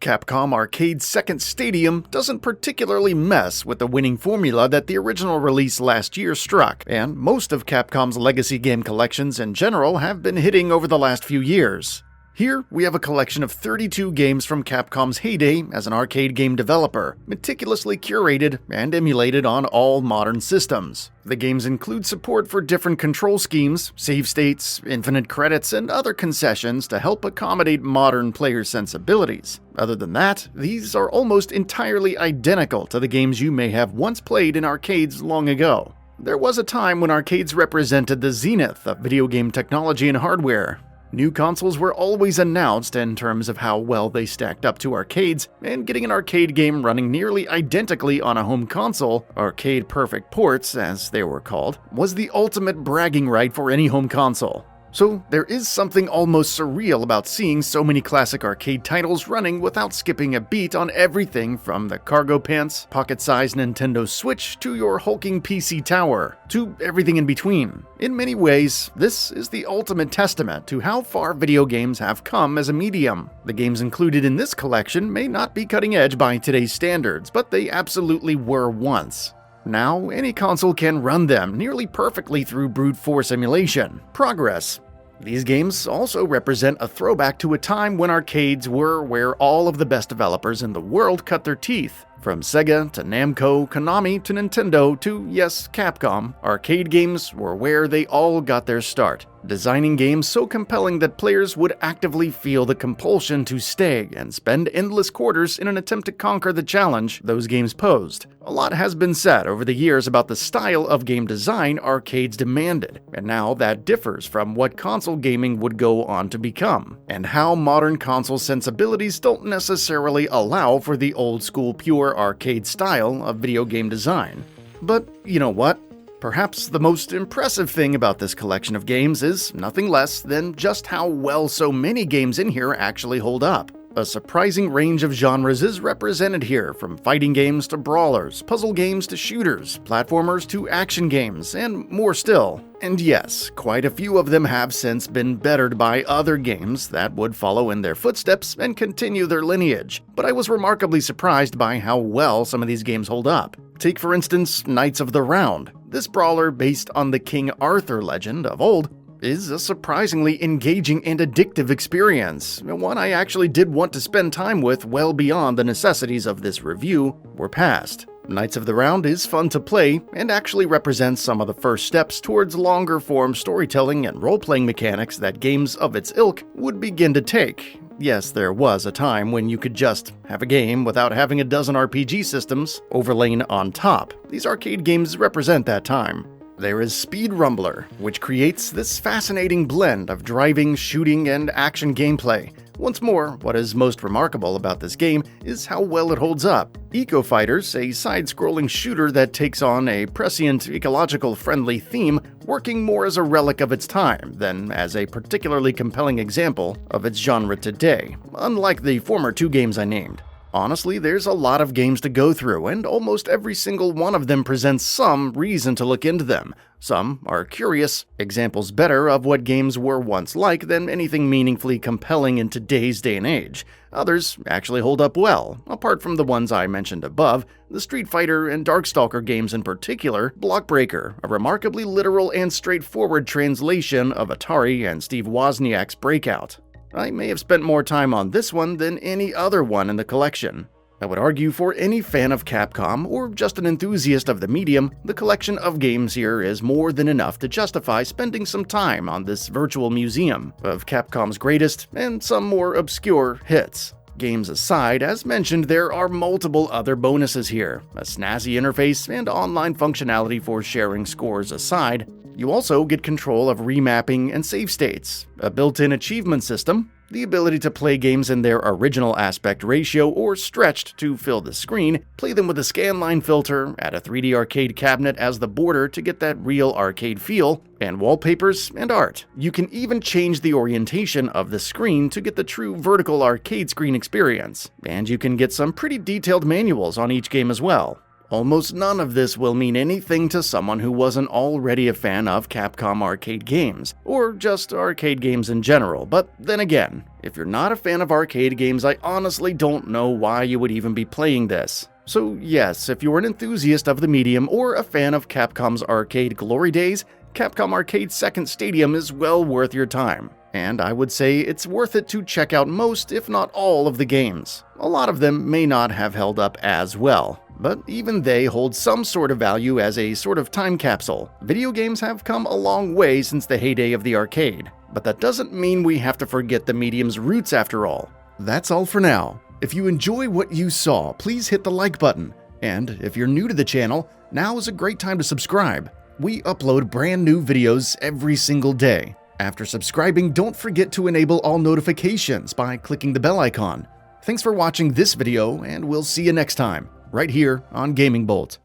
Capcom Arcade's second stadium doesn't particularly mess with the winning formula that the original release last year struck, and most of Capcom's legacy game collections in general have been hitting over the last few years. Here, we have a collection of 32 games from Capcom's heyday as an arcade game developer, meticulously curated and emulated on all modern systems. The games include support for different control schemes, save states, infinite credits, and other concessions to help accommodate modern player sensibilities. Other than that, these are almost entirely identical to the games you may have once played in arcades long ago. There was a time when arcades represented the zenith of video game technology and hardware. New consoles were always announced in terms of how well they stacked up to arcades, and getting an arcade game running nearly identically on a home console, arcade-perfect ports as they were called, was the ultimate bragging right for any home console. So there is something almost surreal about seeing so many classic arcade titles running without skipping a beat on everything from the cargo pants, pocket-sized Nintendo Switch to your hulking PC tower, to everything in between. In many ways, this is the ultimate testament to how far video games have come as a medium. The games included in this collection may not be cutting edge by today's standards, but they absolutely were once. Now, any console can run them nearly perfectly through brute force emulation. Progress. These games also represent a throwback to a time when arcades were where all of the best developers in the world cut their teeth. From Sega to Namco, Konami to Nintendo to, yes, Capcom, arcade games were where they all got their start, designing games so compelling that players would actively feel the compulsion to stay and spend endless quarters in an attempt to conquer the challenge those games posed. A lot has been said over the years about the style of game design arcades demanded, and now that differs from what console gaming would go on to become, and how modern console sensibilities don't necessarily allow for the old-school pure arcade style of video game design. But you know what? Perhaps the most impressive thing about this collection of games is nothing less than just how well so many games in here actually hold up. A surprising range of genres is represented here, from fighting games to brawlers, puzzle games to shooters, platformers to action games, and more still. And yes, quite a few of them have since been bettered by other games that would follow in their footsteps and continue their lineage, but I was remarkably surprised by how well some of these games hold up. Take for instance Knights of the Round. This brawler, based on the King Arthur legend of old, is a surprisingly engaging and addictive experience, one I actually did want to spend time with well beyond the necessities of this review were past. Knights of the Round is fun to play and actually represents some of the first steps towards longer-form storytelling and role-playing mechanics that games of its ilk would begin to take. Yes, there was a time when you could just have a game without having a dozen RPG systems overlain on top. These arcade games represent that time. There is Speed Rumbler, which creates this fascinating blend of driving, shooting, and action gameplay. Once more, what is most remarkable about this game is how well it holds up. Eco Fighters, a side-scrolling shooter that takes on a prescient, ecological-friendly theme, working more as a relic of its time than as a particularly compelling example of its genre today, unlike the former two games I named. Honestly, there's a lot of games to go through, and almost every single one of them presents some reason to look into them. Some are curious, examples better of what games were once like than anything meaningfully compelling in today's day and age. Others actually hold up well, apart from the ones I mentioned above, the Street Fighter and Darkstalker games in particular. Blockbreaker, a remarkably literal and straightforward translation of Atari and Steve Wozniak's Breakout. I may have spent more time on this one than any other one in the collection. I would argue for any fan of Capcom, or just an enthusiast of the medium, the collection of games here is more than enough to justify spending some time on this virtual museum of Capcom's greatest and some more obscure hits. Games aside, as mentioned, there are multiple other bonuses here. A snazzy interface and online functionality for sharing scores aside, you also get control of remapping and save states, a built-in achievement system, the ability to play games in their original aspect ratio or stretched to fill the screen, play them with a scanline filter, add a 3D arcade cabinet as the border to get that real arcade feel, and wallpapers and art. You can even change the orientation of the screen to get the true vertical arcade screen experience, and you can get some pretty detailed manuals on each game as well. Almost none of this will mean anything to someone who wasn't already a fan of Capcom arcade games, or just arcade games in general, but then again, if you're not a fan of arcade games, I honestly don't know why you would even be playing this. So yes, if you're an enthusiast of the medium or a fan of Capcom's arcade glory days, Capcom Arcade's second stadium is well worth your time. And I would say it's worth it to check out most, if not all, of the games. A lot of them may not have held up as well, but even they hold some sort of value as a sort of time capsule. Video games have come a long way since the heyday of the arcade, but that doesn't mean we have to forget the medium's roots after all. That's all for now. If you enjoy what you saw, please hit the like button. And if you're new to the channel, now is a great time to subscribe. We upload brand new videos every single day. After subscribing, don't forget to enable all notifications by clicking the bell icon. Thanks for watching this video, and we'll see you next time, right here on Gaming Bolt.